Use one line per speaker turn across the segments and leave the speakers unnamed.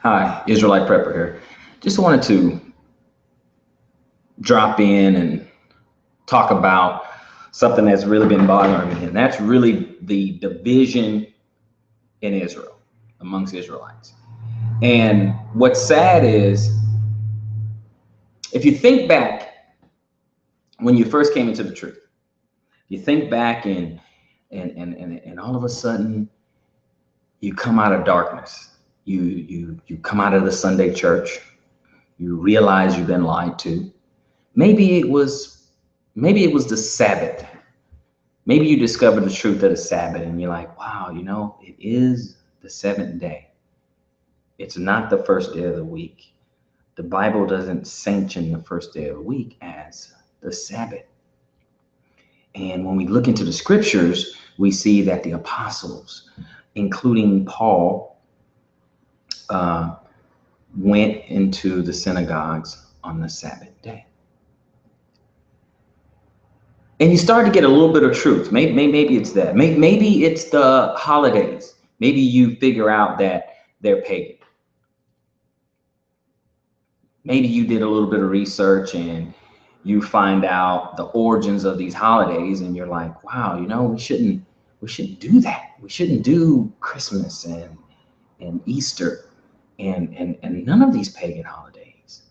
Hi, Israelite Prepper here. Just wanted to drop in and talk about something that's really been bothering me, and that's really the division in Israel, amongst Israelites. And what's sad is, if you think back when you first came into the truth, you think back and all of a sudden you come out of darkness. You come out of the Sunday church. You realize you've been lied to. Maybe it was the Sabbath. Maybe you discovered the truth of the Sabbath and you're like, wow, it is the seventh day. It's not the first day of the week. The Bible doesn't sanction the first day of the week as the Sabbath. And when we look into the scriptures, we see that the apostles, including Paul, went into the synagogues on the Sabbath day. And you start to get a little bit of truth. Maybe it's that. Maybe it's the holidays. Maybe you figure out that they're pagan. Maybe you did a little bit of research and you find out the origins of these holidays, and you're like, wow, we shouldn't do that. We shouldn't do Christmas and Easter and none of these pagan holidays.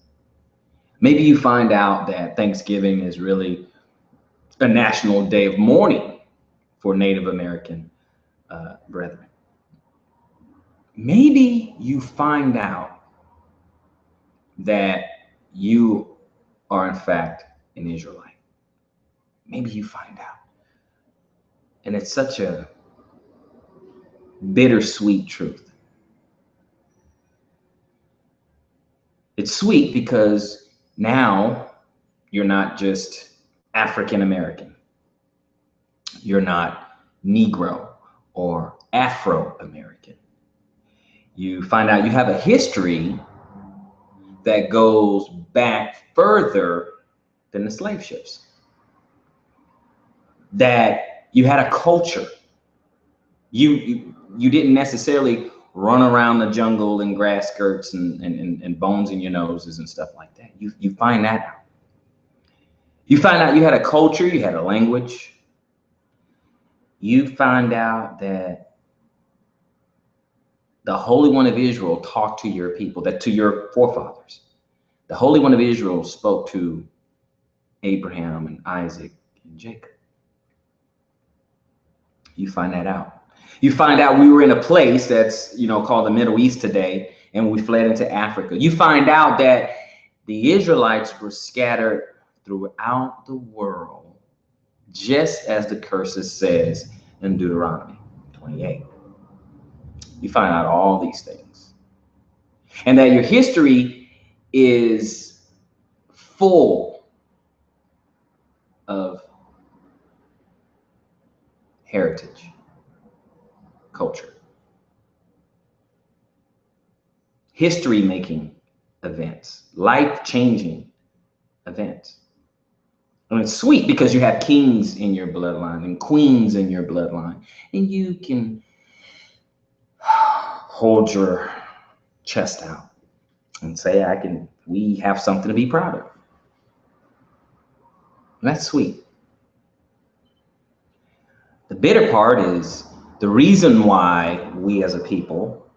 Maybe you find out that Thanksgiving is really a national day of mourning for Native American brethren. Maybe you find out that you are in fact an Israelite. Maybe you find out. And it's such a bittersweet truth. It's sweet because now you're not just African American. You're not Negro or Afro American. You find out you have a history that goes back further than the slave ships. That you had a culture. You didn't necessarily run around the jungle in grass skirts and bones in your noses and stuff like that. You find that out. You find out you had a culture, you had a language. You find out that the Holy One of Israel talked to your people, that to your forefathers. The Holy One of Israel spoke to Abraham and Isaac and Jacob. You find that out. You find out we were in a place that's, called the Middle East today, and we fled into Africa. You find out that the Israelites were scattered throughout the world, just as the curses says in Deuteronomy 28. You find out all these things. And that your history is full of heritage, culture, history-making events, life-changing events. And it's sweet because you have kings in your bloodline and queens in your bloodline, and you can hold your chest out and say, we have something to be proud of. And that's sweet. The bitter part is the reason why we as a people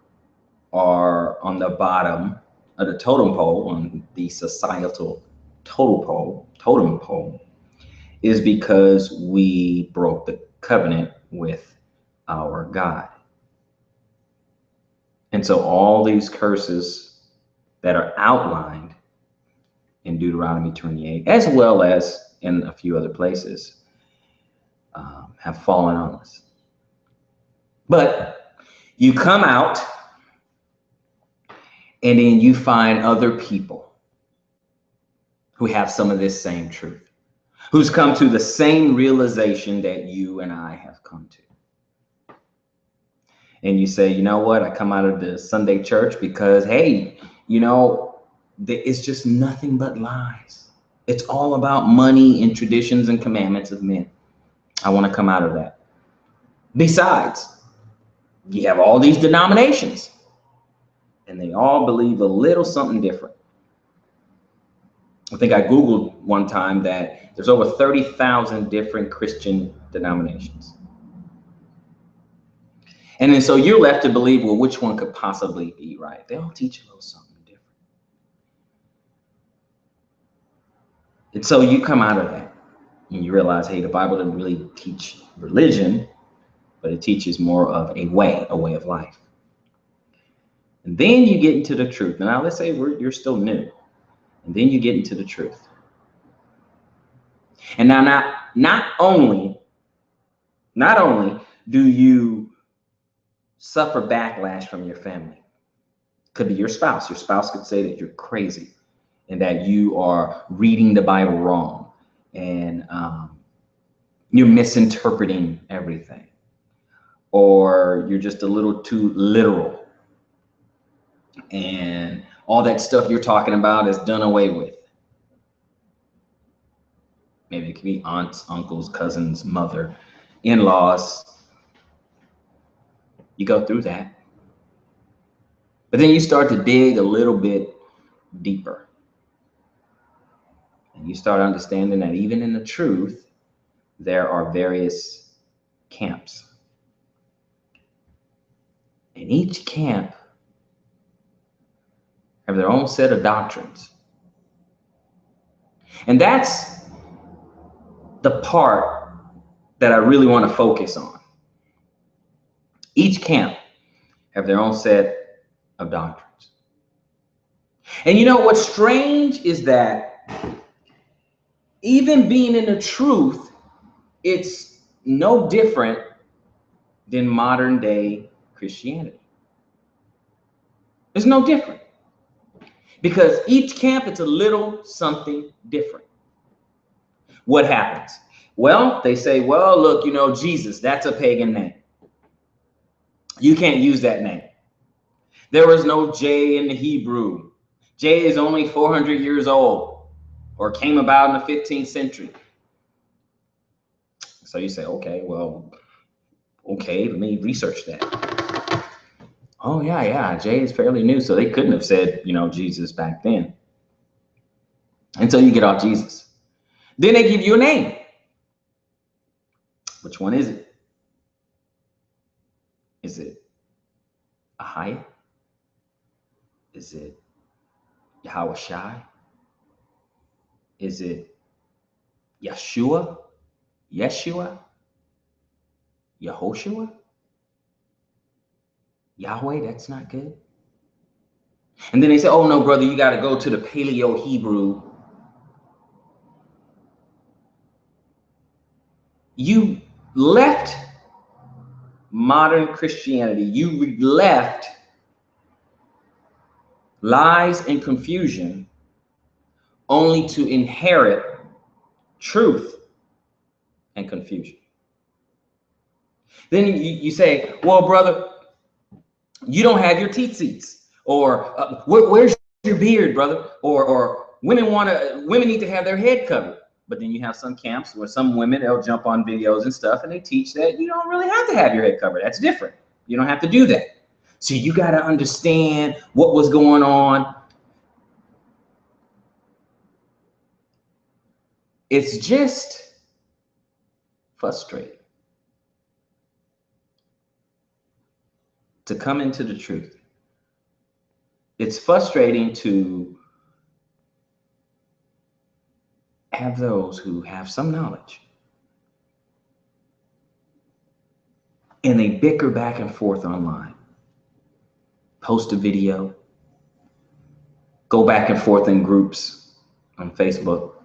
are on the bottom of the totem pole, on the societal totem pole, is because we broke the covenant with our God. And so all these curses that are outlined in Deuteronomy 28, as well as in a few other places, have fallen on us. But you come out and then you find other people who have some of this same truth, who's come to the same realization that you and I have come to. And you say, you know what? I come out of the Sunday church because, hey, it's just nothing but lies. It's all about money and traditions and commandments of men. I want to come out of that. Besides, you have all these denominations. and they all believe a little something different. I think I Googled one time that there's over 30,000 different Christian denominations. And then so you're left to believe, well, which one could possibly be right? They all teach a little something different. And so you come out of that and you realize, hey, the Bible doesn't really teach religion, but it teaches more of a way of life. And then you get into the truth. Now, let's say you're still new. And then you get into the truth. And now, not only do you suffer backlash from your family, could be your spouse. Your spouse could say that you're crazy and that you are reading the Bible wrong and you're misinterpreting everything, or you're just a little too literal and all that stuff you're talking about is done away with. Maybe it could be aunts, uncles, cousins, mother, in-laws. You go through that. But then you start to dig a little bit deeper. And you start understanding that even in the truth, there are various camps. And each camp have their own set of doctrines. And that's the part that I really want to focus on. Each camp have their own set of doctrines. And you know what's strange is that even being in the truth, it's no different than modern day Christianity. It's no different. Because each camp, it's a little something different. What happens? Well, they say, well, look, you know, Jesus, that's a pagan name. You can't use that name. There was no J in the Hebrew. J is only 400 years old or came about in the 15th century. So you say, okay, let me research that. Oh, yeah, J is fairly new. So they couldn't have said, you know, Jesus back then. And so you get off Jesus. Then they give you a name. Which one is it? Is it Ahia? Is it Yahushai? Is it Yeshua? Yehoshua? Yahweh? That's not good. And then they say, oh no, brother, you got to go to the Paleo Hebrew. You left modern Christianity. You left lies and confusion only to inherit truth and confusion. Then you say, well, brother, you don't have your tzitzits, or where's your beard, brother? Or women need to have their head covered. But then you have some camps where some women, they'll jump on videos and stuff and they teach that you don't really have to have your head covered. That's different. You don't have to do that. So you got to understand what was going on. It's just frustrating to come into the truth. It's frustrating to have those who have some knowledge and they bicker back and forth online, post a video, go back and forth in groups on Facebook.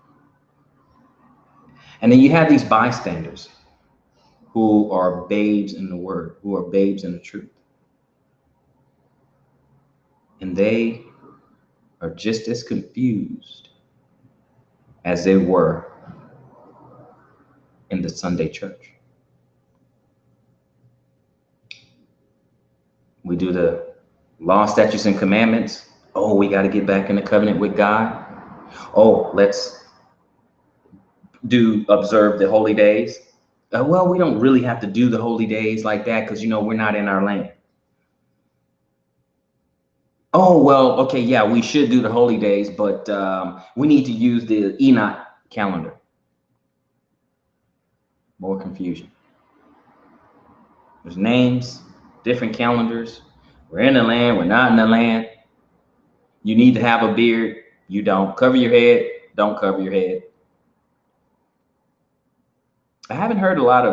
And then you have these bystanders who are babes in the word, who are babes in the truth. And they are just as confused as they were in the Sunday church. We do the law, statutes, and commandments. Oh, we got to get back in the covenant with God. Oh, let's observe the holy days. Well, we don't really have to do the holy days like that because, you know, we're not in our land. Oh, well, okay, yeah, we should do the holy days, but we need to use the Enoch calendar. More confusion. There's names, different calendars. We're in the land, we're not in the land. You need to have a beard. You don't. Cover your head. Don't cover your head. I haven't heard a lot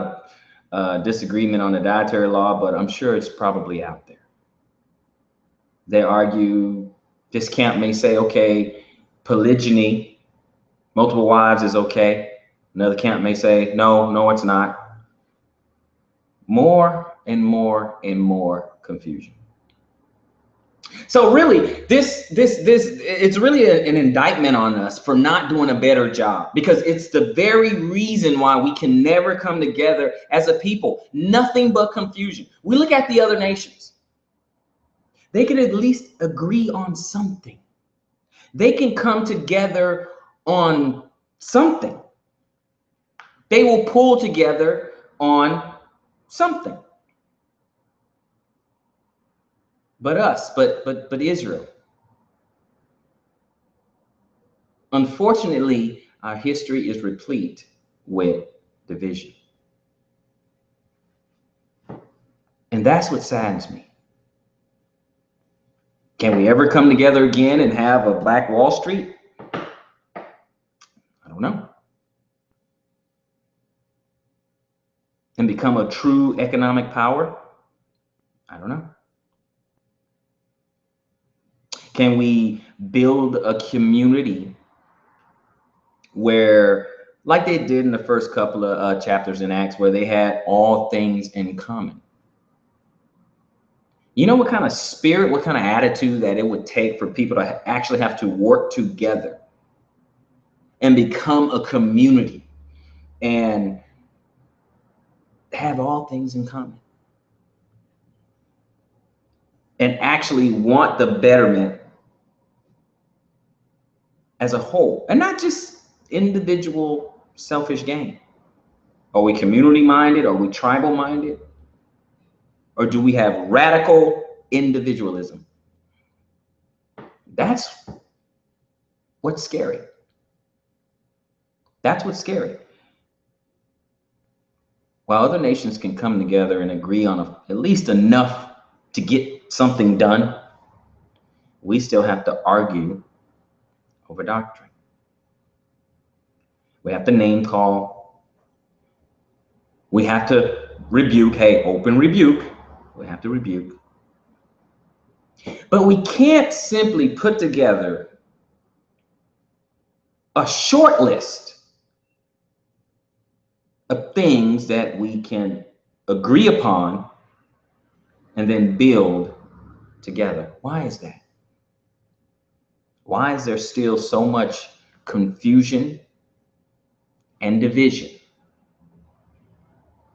of disagreement on the dietary law, but I'm sure it's probably out there. They argue, this camp may say, okay, polygyny, multiple wives is okay. Another camp may say, no, it's not. More and more and more confusion. So really, this it's really an indictment on us for not doing a better job, because it's the very reason why we can never come together as a people. Nothing but confusion. We look at the other nations. They can at least agree on something. They can come together on something. They will pull together on something. But us, but Israel. Unfortunately, our history is replete with division. And that's what saddens me. Can we ever come together again and have a Black Wall Street? I don't know. And become a true economic power? I don't know. Can we build a community where, like they did in the first couple of chapters in Acts, where they had all things in common? You know what kind of spirit, what kind of attitude that it would take for people to actually have to work together and become a community and have all things in common and actually want the betterment as a whole, and not just individual selfish gain. Are we community minded? Are we tribal minded? Or do we have radical individualism? That's what's scary. That's what's scary. While other nations can come together and agree on at least enough to get something done, we still have to argue over doctrine. We have to name call. We have to rebuke. Hey, open rebuke. We have to rebuke. But we can't simply put together a short list of things that we can agree upon and then build together. Why is that? Why is there still so much confusion and division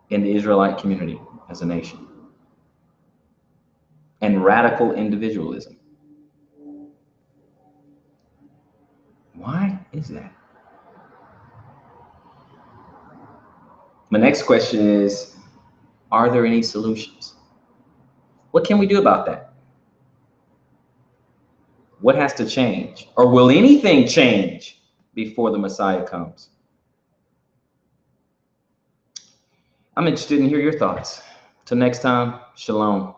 in the Israelite community as a nation? And radical individualism. Why is that? My next question is, are there any solutions? What can we do about that? What has to change? Or will anything change before the Messiah comes? I'm interested in hear your thoughts. Till next time, shalom.